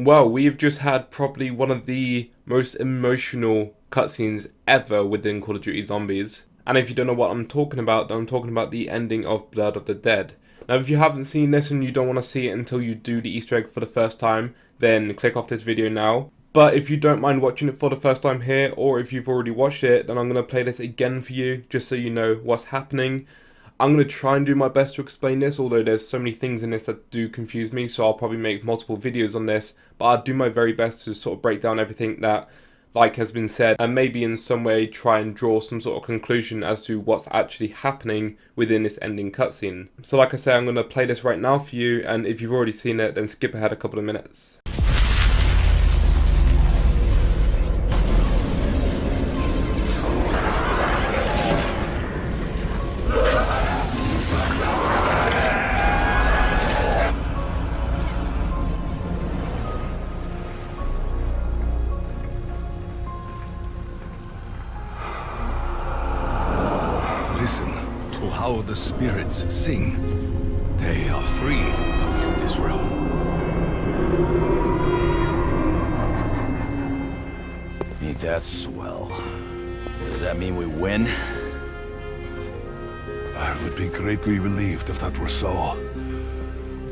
Well, we've just had probably one of the most emotional cutscenes ever within Call of Duty Zombies. And if you don't know what I'm talking about, then I'm talking about the ending of Blood of the Dead. Now, if you haven't seen this and you don't want to see it until you do the Easter egg for the first time, then click off this video now. But if you don't mind watching it for the first time here, or if you've already watched it, then I'm going to play this again for you, just so you know what's happening. I'm going to try and do my best to explain this, although there's so many things in this that do confuse me, so I'll probably make multiple videos on this, but I'll do my very best to sort of break down everything that has been said, and maybe in some way try and draw some sort of conclusion as to what's actually happening within this ending cutscene. So like I say, I'm going to play this right now for you, and if you've already seen it, then skip ahead a couple of minutes. Listen to how the spirits sing. They are free of this realm. Ain't that swell? Does that mean we win? I would be greatly relieved if that were so.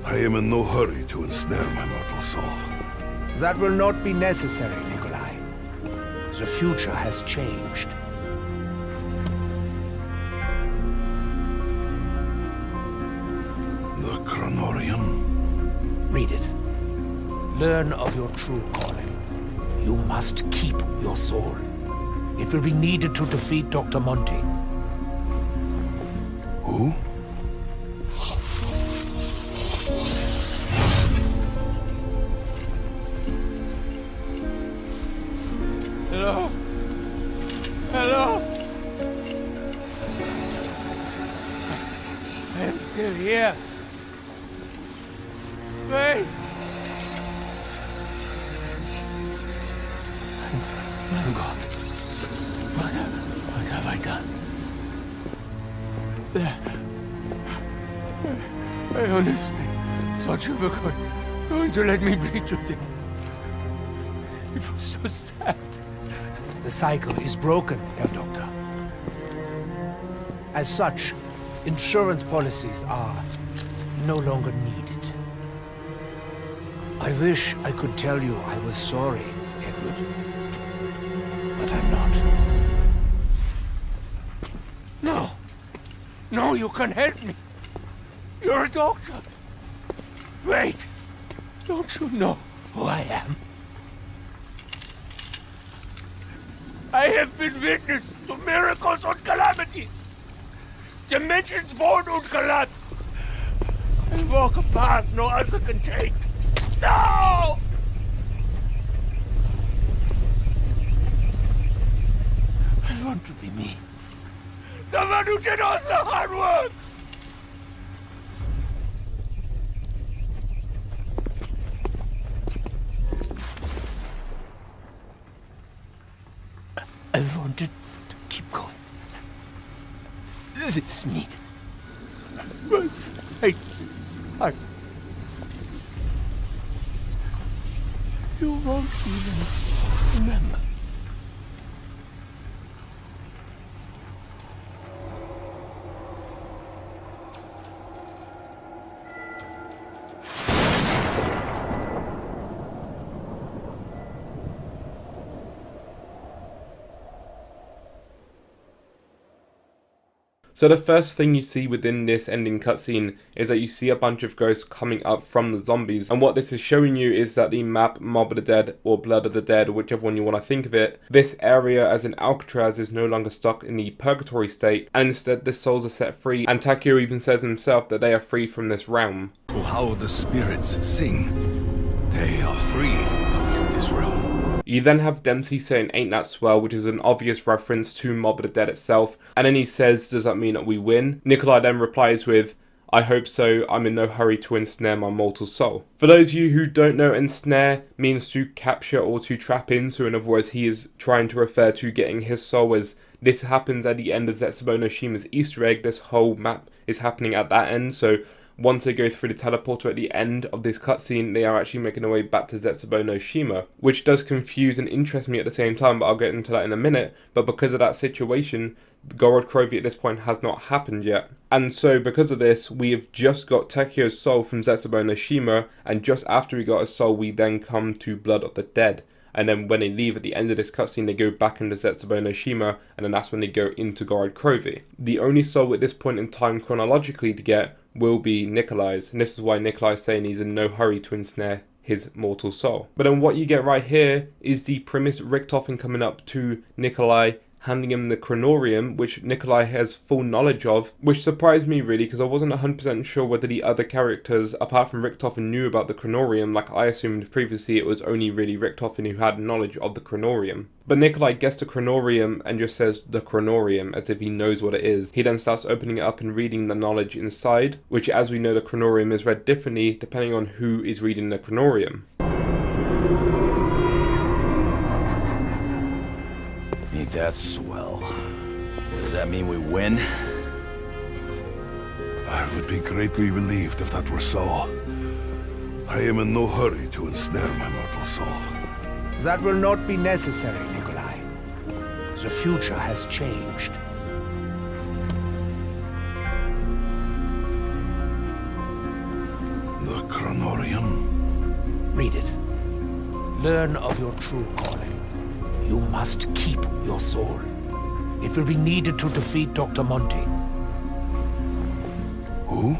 I am in no hurry to ensnare my mortal soul. That will not be necessary, Nikolai. The future has changed. The Chronorium? Read it. Learn of your true calling. You must keep your soul. It will be needed to defeat Dr. Monty. Who? Hello? Hello? I am still here. Wait! My God. What have I done? I honestly thought you were going to let me bleed to death. It was so sad. The cycle is broken, Herr Doctor. As such, insurance policies are no longer needed. I wish I could tell you I was sorry, Edward. But I'm not. No! No, you can help me! You're a doctor! Wait! Don't you know who I am? I have been witness to miracles and calamities! Dimensions born and collapse! I walk a path no other can take! No! I want to be me. Someone who did all the hard work! I wanted to keep going. This is me. My slightest heart. You won't even remember. So the first thing you see within this ending cutscene is that you see a bunch of ghosts coming up from the zombies, and what this is showing you is that the map Mob of the Dead or Blood of the Dead, whichever one you want to think of it, this area as in Alcatraz is no longer stuck in the purgatory state, and instead the souls are set free, and Takeo even says himself that they are free from this realm. To how the spirits sing. They are free of this realm. You then have Dempsey saying "ain't that swell," which is an obvious reference to Mob of the Dead itself, and then he says, "does that mean that we win?" Nikolai then replies with, "I hope so, I'm in no hurry to ensnare my mortal soul." For those of you who don't know, ensnare means to capture or to trap in, so in other words he is trying to refer to getting his soul, as this happens at the end of Zetsubo no Shima's Easter egg. This whole map is happening at that end, so once they go through the teleporter at the end of this cutscene, they are actually making their way back to Zetsubo no Shima, which does confuse and interest me at the same time, but I'll get into that in a minute. But because of that situation, Gorod Krovi at this point has not happened yet. And so because of this, we have just got Tekio's soul from Zetsubo no Shima, and just after we got a soul, we then come to Blood of the Dead. And then when they leave at the end of this cutscene, they go back into Zetsubo no Shima, and then that's when they go into Gorod Krovi. The only soul at this point in time chronologically to get will be Nikolai's, and this is why Nikolai is saying he's in no hurry to ensnare his mortal soul. But then what you get right here is the premise Richtofen coming up to Nikolai, handing him the Chronorium, which Nikolai has full knowledge of, which surprised me really, because I wasn't 100% sure whether the other characters, apart from Richtofen, knew about the Chronorium. Like I assumed previously it was only really Richtofen who had knowledge of the Chronorium. But Nikolai gets the Chronorium and just says the Chronorium as if he knows what it is. He then starts opening it up and reading the knowledge inside, which as we know the Chronorium is read differently depending on who is reading the Chronorium. Ain't that swell? Does that mean we win? I would be greatly relieved if that were so. I am in no hurry to ensnare my mortal soul. That will not be necessary, Nikolai. The future has changed. The Chronorium? Read it. Learn of your true calling. You must keep your soul. It will be needed to defeat Dr. Monty. Who?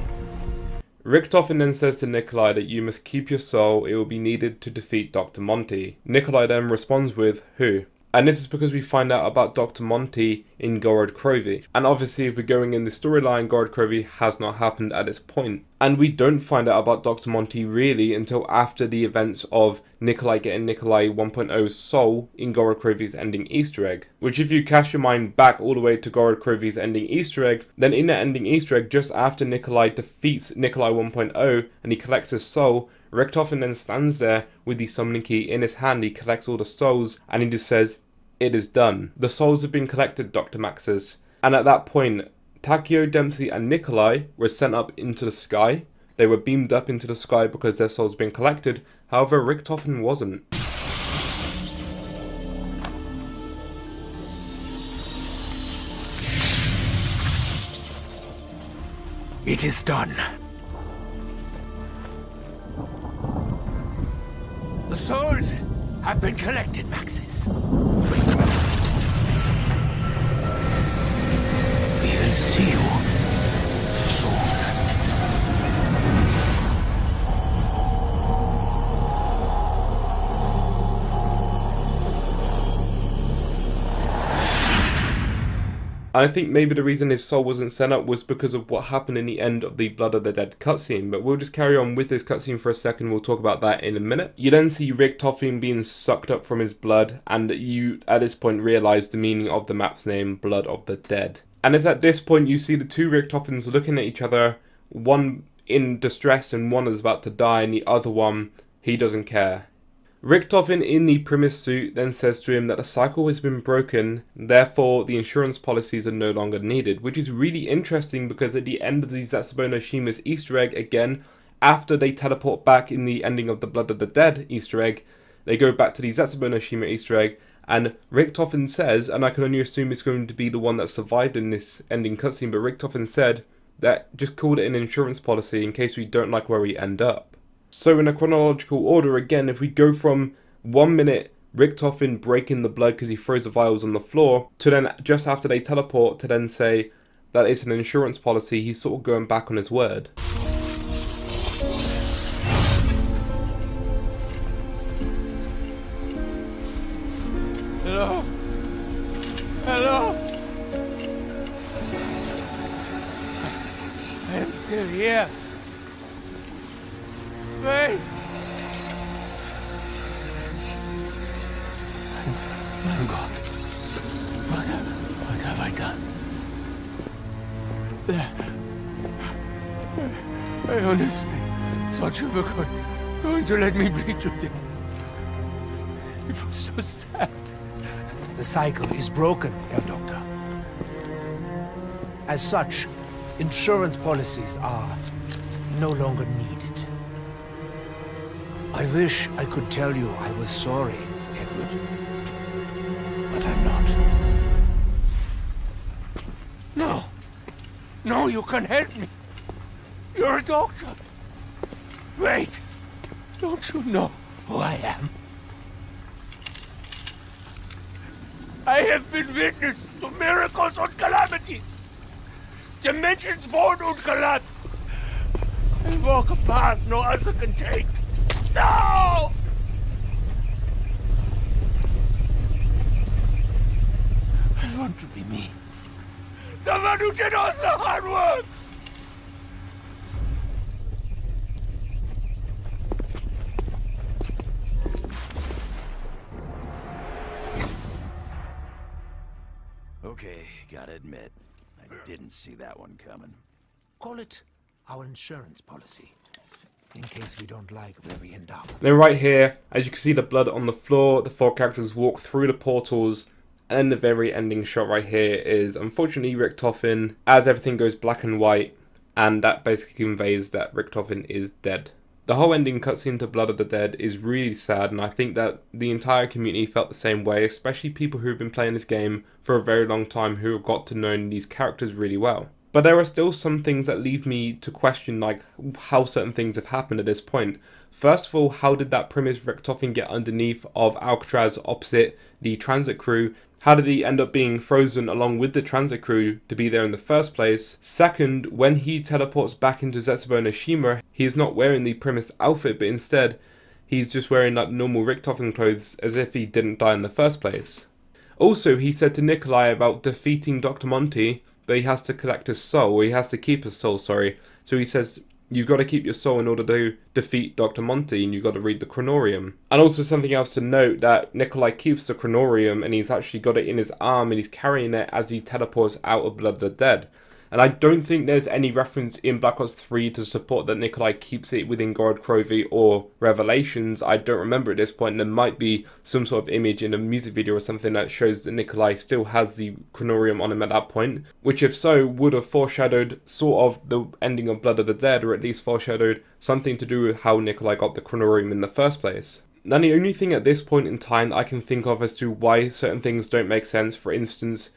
Richtofen then says to Nikolai that you must keep your soul, it will be needed to defeat Dr. Monty. Nikolai then responds with, who? And this is because we find out about Dr. Monty in Gorod Krovi. And obviously if we're going in the storyline, Gorod Krovi has not happened at this point. And we don't find out about Dr. Monty really until after the events of Nikolai getting Nikolai 1.0's soul in Gorod Krovi's ending Easter egg. Which if you cast your mind back all the way to Gorod Krovi's ending Easter egg, then in that ending Easter egg, just after Nikolai defeats Nikolai 1.0 and he collects his soul, Richtofen then stands there with the summoning key in his hand. He collects all the souls and he just says, it is done. The souls have been collected, Dr. Max says. And at that point, Takeo, Dempsey and Nikolai were sent up into the sky. They were beamed up into the sky because their souls had been collected. However, Richtofen wasn't. It is done. The souls have been collected, Maxis. We will see you soon. And I think maybe the reason his soul wasn't sent up was because of what happened in the end of the Blood of the Dead cutscene. But we'll just carry on with this cutscene for a second. We'll talk about that in a minute. You then see Richtofen being sucked up from his blood, and you at this point realise the meaning of the map's name, Blood of the Dead. And it's at this point you see the two Richtofens looking at each other, one in distress and one is about to die, and the other one, he doesn't care. Richtofen in the Primus suit then says to him that the cycle has been broken, therefore the insurance policies are no longer needed, which is really interesting because at the end of the Zetsubo no Shima's Easter egg, again, after they teleport back in the ending of the Blood of the Dead Easter egg, they go back to the Zetsubo no Shima Easter egg, and Richtofen says, and I can only assume it's going to be the one that survived in this ending cutscene, but Richtofen said that just called it an insurance policy in case we don't like where we end up. So in a chronological order, again, if we go from 1 minute Richtofen breaking the blood because he throws the vials on the floor, to then just after they teleport to then say that it's an insurance policy, he's sort of going back on his word. Hello? Hello? I am still here. Wait! My God. What have I done? I honestly thought you were going to let me bleed to death. It was so sad. The cycle is broken, Herr Doctor. As such, insurance policies are no longer needed. I wish I could tell you I was sorry, Edward. But I'm not. No. No, you can help me. You're a doctor. Wait. Don't you know who I am? I have been witness to miracles and calamities. Dimensions born and collapse. I walk a path no other can take. No! I want to be me. Someone who did all the hard work. Okay, gotta admit, I didn't see that one coming. Call it our insurance policy, in case we don't like where we end up. Then right here, as you can see the blood on the floor, the 4 characters walk through the portals, and the very ending shot right here is unfortunately Richtofen, as everything goes black and white, and that basically conveys that Richtofen is dead. The whole ending cutscene to Blood of the Dead is really sad, and I think that the entire community felt the same way, especially people who have been playing this game for a very long time who have got to know these characters really well. But there are still some things that leave me to question, like how certain things have happened at this point. First of all, how did that Primus Richtofen get underneath of Alcatraz opposite the transit crew? How did he end up being frozen along with the transit crew to be there in the first place? Second, when he teleports back into Zetsubo no Shima, he is not wearing the Primus outfit, but instead he's just wearing like normal Richtofen clothes as if he didn't die in the first place. Also, he said to Nikolai about defeating Dr. Monty that he has to collect his soul, or he has to keep his soul, sorry. So he says, you've got to keep your soul in order to defeat Dr. Monty, and you've got to read the Chronorium. And also something else to note, that Nikolai keeps the Chronorium, and he's actually got it in his arm, and he's carrying it as he teleports out of Blood of the Dead. And I don't think there's any reference in Black Ops 3 to support that Nikolai keeps it within Gorod Krovi or Revelations. I don't remember at this point. There might be some sort of image in a music video or something that shows that Nikolai still has the Chronorium on him at that point, which if so would have foreshadowed sort of the ending of Blood of the Dead, or at least foreshadowed something to do with how Nikolai got the Chronorium in the first place. Now the only thing at this point in time that I can think of as to why certain things don't make sense, for instance,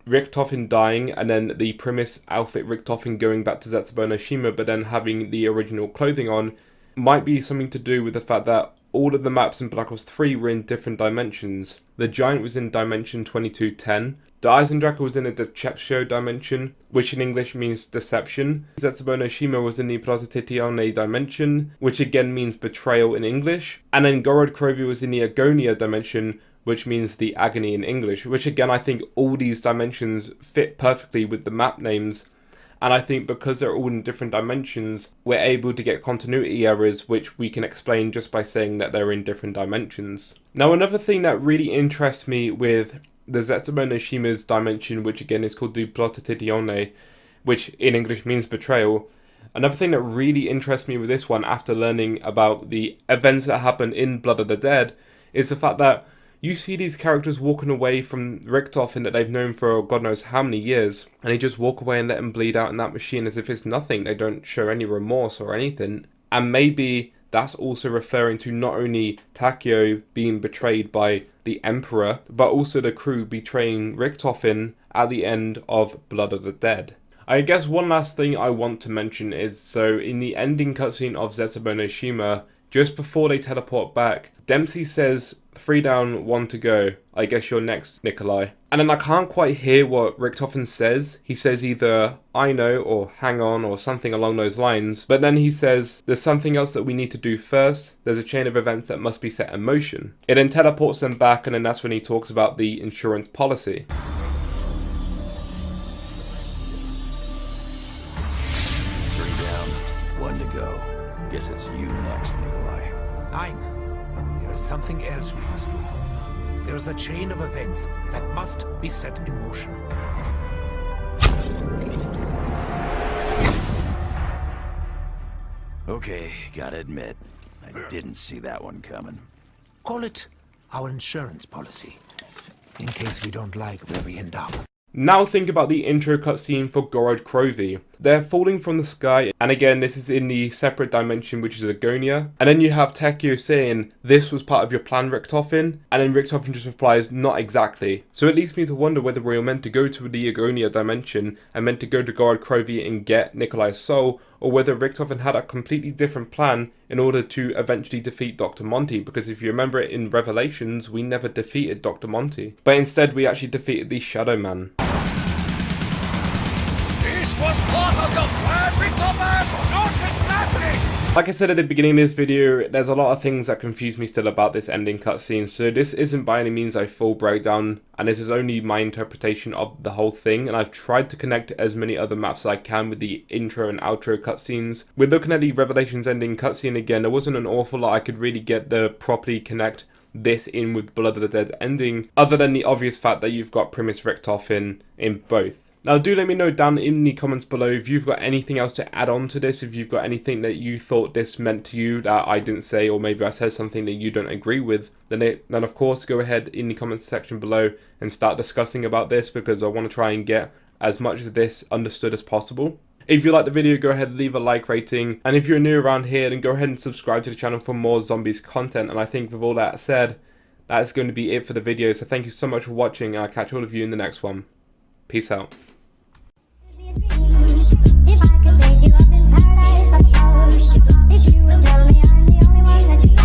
Richtofen dying and then the Primus outfit Richtofen going back to Zetsubo no Shima but then having the original clothing on, might be something to do with the fact that all of the maps in Black Ops 3 were in different dimensions. The Giant was in dimension 2210, the Eisendrache was in the Deceptio dimension, which in English means deception. Zetsubo no Shima was in the Prototitione dimension, which again means betrayal in English. And then Gorod Krovi was in the Agonia dimension, which means the agony in English, which again I think all these dimensions fit perfectly with the map names, and I think because they're all in different dimensions, we're able to get continuity errors which we can explain just by saying that they're in different dimensions. Now another thing that really interests me with the Zetsubo no Shima's dimension, which again is called the Prototitione, which in English means betrayal, another thing that really interests me with this one after learning about the events that happened in Blood of the Dead is the fact that you see these characters walking away from Richtofen that they've known for God knows how many years, and they just walk away and let him bleed out in that machine as if it's nothing. They don't show any remorse or anything. And maybe that's also referring to not only Takeo being betrayed by the Emperor, but also the crew betraying Richtofen at the end of Blood of the Dead. I guess one last thing I want to mention is, so in the ending cutscene of Zetsubo no Shima, just before they teleport back, Dempsey says, 3 down, 1 to go. I guess you're next, Nikolai. And then I can't quite hear what Richtofen says. He says either, I know, or hang on, or something along those lines. But then he says, there's something else that we need to do first. There's a chain of events that must be set in motion. It then teleports them back, and then that's when he talks about the insurance policy. 3 down, 1 to go. Guess it's you next, Nikolai. 9. There is something else we must do. There is a chain of events that must be set in motion. Okay, gotta admit, I didn't see that one coming. Call it our insurance policy, in case we don't like where we end up. Now think about the intro cutscene for Gorod Krovi. They're falling from the sky, and again, this is in the separate dimension, which is Agonia. And then you have Tekio saying, this was part of your plan, Richtofen, and then Richtofen just replies, not exactly. So it leads me to wonder whether we were meant to go to the Agonia dimension and meant to go to Gorod Krovi and get Nikolai's soul, or whether Richtofen had a completely different plan in order to eventually defeat Dr. Monty, because if you remember it in Revelations, we never defeated Dr. Monty, but instead we actually defeated the Shadow Man. This was part of the plan, Richtofen! Not exactly! Like I said at the beginning of this video, there's a lot of things that confuse me still about this ending cutscene, so this isn't by any means a full breakdown, and this is only my interpretation of the whole thing, and I've tried to connect as many other maps as I can with the intro and outro cutscenes. We're looking at the Revelations ending cutscene again. There wasn't an awful lot I could really get to properly connect this in with Blood of the Dead ending, other than the obvious fact that you've got Primus Richtofen in both. Now do let me know down in the comments below if you've got anything else to add on to this, if you've got anything that you thought this meant to you that I didn't say, or maybe I said something that you don't agree with, then of course go ahead in the comments section below and start discussing about this, because I want to try and get as much of this understood as possible. If you like the video, go ahead and leave a like rating, and if you're new around here, then go ahead and subscribe to the channel for more zombies content. And I think with all that said, that's going to be it for the video, so thank you so much for watching, and I'll catch all of you in the next one. Peace out. If I could take you up in paradise, if you will tell me I'm the only one that you